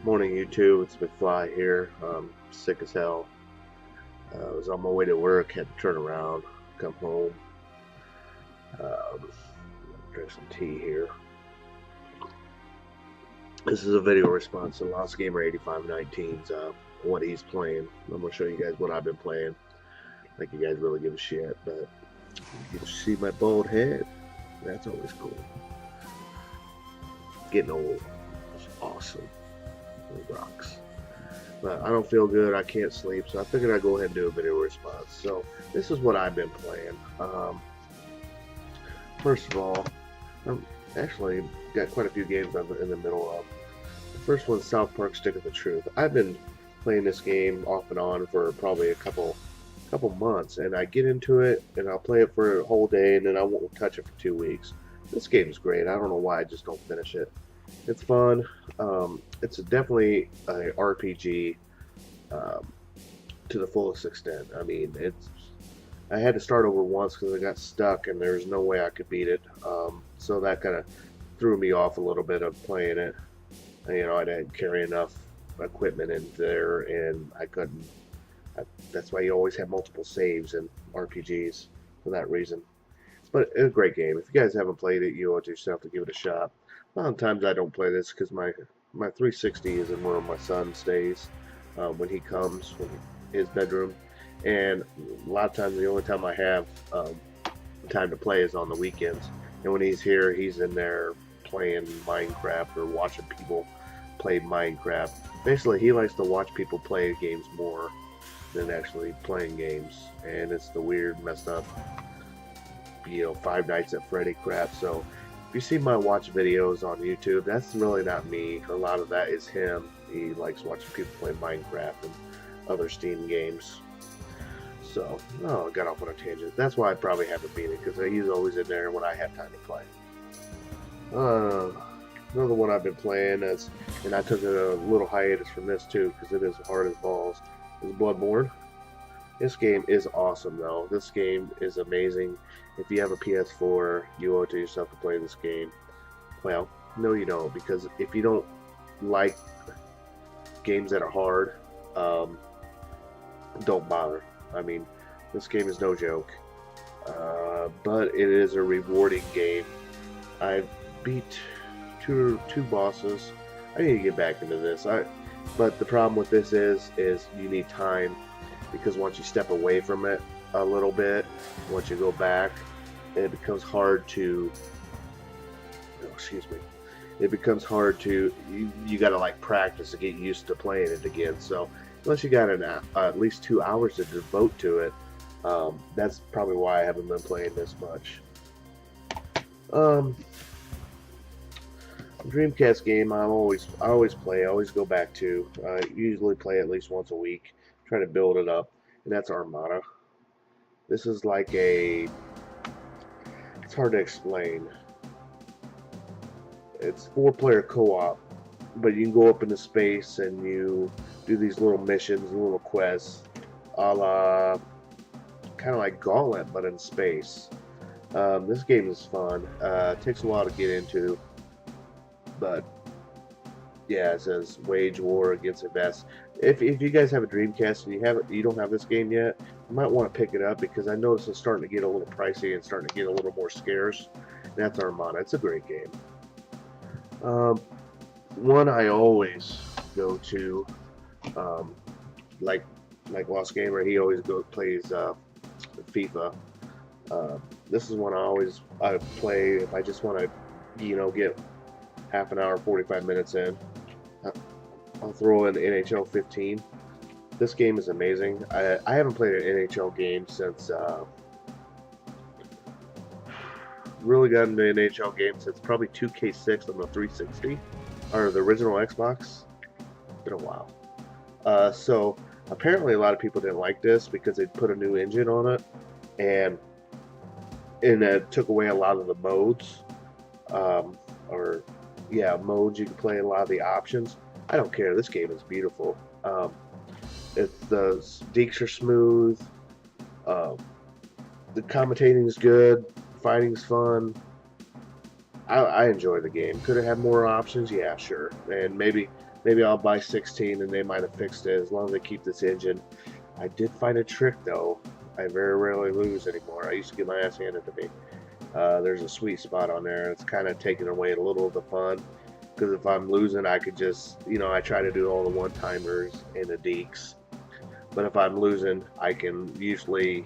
Morning, YouTube. It's McFly here. Sick as hell. I was on my way to work, had to turn around, come home, drink some tea here. This is a video response to LostGamer8519's what he's playing. I'm gonna show you guys what I've been playing. Like you guys really give a shit, but you can see my bald head. That's always cool. Getting old. It's awesome. It rocks. But I don't feel good. I can't sleep, so I figured I'd go ahead and do a video response. So this is what I've been playing. First of all, I'm actually got quite a few games I'm in the middle of. The first one's South Park: Stick of the Truth. I've been playing this game off and on for probably a couple months, and I get into it and I'll play it for a whole day, and then I won't touch it for 2 weeks. This game is great. I don't know why I just don't finish it. It's fun. It's definitely a RPG to the fullest extent. I mean, I had to start over once because I got stuck and there's no way I could beat it. So that kind of threw me off a little bit of playing it. You know, I didn't carry enough equipment in there, and I couldn't. That's why you always have multiple saves in RPGs for that reason. But it's a great game. If you guys haven't played it, you owe it to yourself to give it a shot. A lot of times I don't play this because my 360 is in where my son stays when he comes from his bedroom, and a lot of times the only time I have time to play is on the weekends. And when he's here, he's in there playing Minecraft or watching people play Minecraft. Basically, he likes to watch people play games more than actually playing games, and it's the weird, messed up, Five Nights at Freddy crap. So if you see my watch videos on YouTube, that's really not me. A lot of that is him. He likes watching people play Minecraft and other Steam games. So, I got off on a tangent. That's why I probably haven't beat it, because he's always in there when I have time to play. Another one I've been playing is, and I took a little hiatus from this too, because it is hard as balls, is Bloodborne. This game is awesome, though. This game is amazing. If you have a PS4, you owe it to yourself to play this game. Well, no you don't, because if you don't like games that are hard, don't bother. I mean, this game is no joke. But it is a rewarding game. I beat two bosses. I need to get back into this. But the problem with this is you need time, because once you step away from it a little bit, once you go back, it becomes hard to, it becomes hard to, you gotta like practice to get used to playing it again. So unless you got at least 2 hours to devote to it, that's probably why I haven't been playing this much. Dreamcast game I always play, I always go back to. I usually play at least once a week, try to build it up, and that's Armada. This is like it's hard to explain. It's 4-player co-op, but you can go up into space and you do these little missions, little quests, a la kind of like Gauntlet, but in space. This game is fun. It takes a while to get into, but yeah, it says wage war against the best. If you guys have a Dreamcast and you don't have this game yet, you might want to pick it up, because I notice it's starting to get a little pricey and starting to get a little more scarce. And that's Armada. It's a great game. One I always go to, like Lost Gamer, he always plays FIFA. This is one I play if I just want to, get half an hour, 45 minutes in. I'll throw in NHL 15. This game is amazing. I haven't played an NHL game since really got into an NHL game since probably 2K6 on the 360 or the original Xbox. It's been a while. So apparently a lot of people didn't like this because they put a new engine on it, and it took away a lot of the modes. Modes you can play, a lot of the options. I don't care. This game is beautiful. The deeks are smooth. The commentating is good. Fighting's fun. I enjoy the game. Could it have more options? Yeah, sure. And maybe I'll buy 16 and they might have fixed it as long as they keep this engine. I did find a trick though. I very rarely lose anymore. I used to get my ass handed to me. There's a sweet spot on there. It's kind of taking away a little of the fun because if I'm losing, I could just, I try to do all the one timers and the deeks. But if I'm losing, I can usually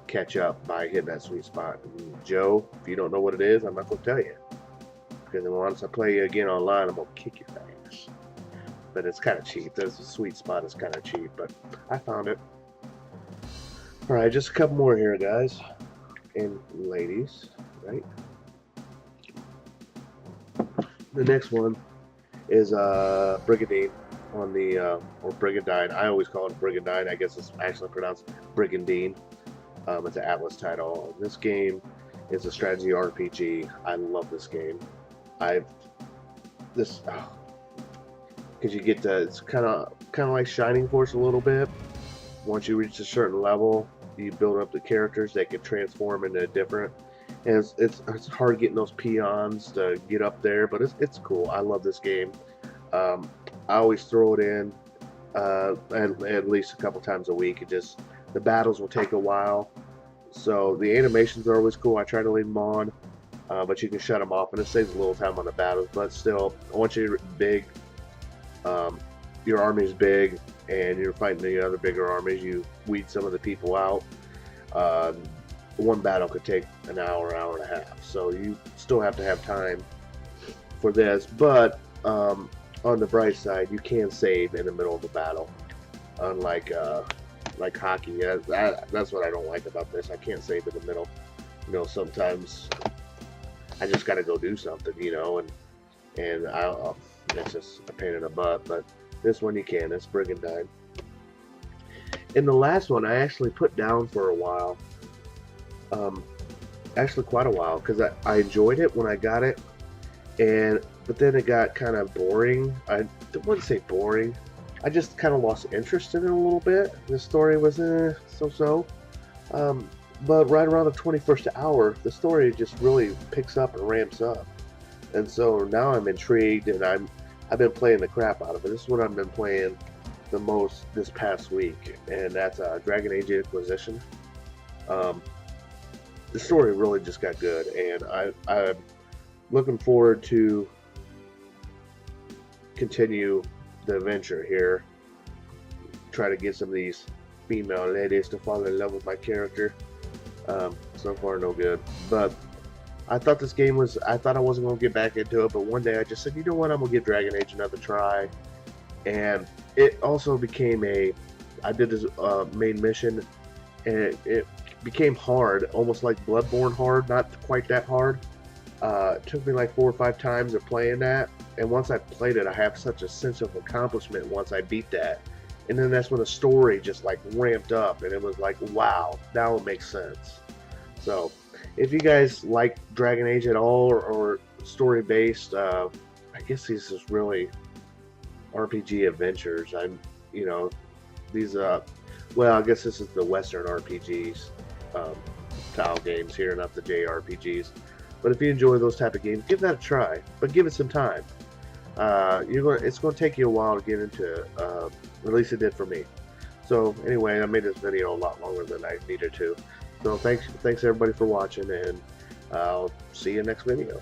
catch up by hitting that sweet spot. And Joe, if you don't know what it is, I'm not going to tell you. Because once I play you again online, I'm going to kick your ass. But it's kind of cheap. The sweet spot is kind of cheap, but I found it. Alright, just a couple more here, guys. And ladies, right? The next one is Brigadoon on the, or Brigadoon. I always call it Brigadoon. I guess it's actually pronounced Brigadoon. It's an Atlas title. This game is a strategy RPG. I love this game. Because you get to, it's kind of like Shining Force a little bit. Once you reach a certain level, you build up the characters that can transform into different. And it's hard getting those peons to get up there, but it's cool. I love this game. I always throw it in at least a couple times a week. The battles will take a while, so the animations are always cool. I try to leave them on, but you can shut them off, and it saves a little time on the battles. But still, once you're big, your army's big, and you're fighting the other bigger armies, you weed some of the people out. One battle could take an hour, hour and a half, so you still have to have time for this. But on the bright side, you can save in the middle of the battle, unlike like hockey. That's what I don't like about this. I can't save in the middle. Sometimes I just got to go do something, and it's just a pain in the butt. But this one you can. It's Brigadoon. And the last one I actually put down for a while. Actually quite a while, because I enjoyed it when I got it, but then it got kind of boring. I wouldn't say boring. I just kind of lost interest in it a little bit. The story was so-so. But right around the 21st hour, the story just really picks up and ramps up. And so now I'm intrigued, and I've been playing the crap out of it. This is what I've been playing the most this past week, and that's Dragon Age Inquisition. The story really just got good, and I'm looking forward to continue the adventure here. Try to get some of these female ladies to fall in love with my character. So far, no good. But I thought this game was, I thought I wasn't going to get back into it, but one day I just said, you know what, I'm going to give Dragon Age another try. And it also became I did this main mission, and it became hard, almost like Bloodborne hard, not quite that hard. It took me like 4 or 5 times of playing that, and once I played it, I have such a sense of accomplishment once I beat that. And then that's when the story just like ramped up, and it was like, wow, now it makes sense. So if you guys like Dragon Age at all, or story based, I guess these is really RPG adventures. These well, I guess this is the Western RPGs, style games here, not the JRPGs. But if you enjoy those type of games, give that a try. But give it some time. It's going to take you a while to get into. At least it did for me. So anyway, I made this video a lot longer than I needed to. So thanks everybody for watching, and I'll see you next video.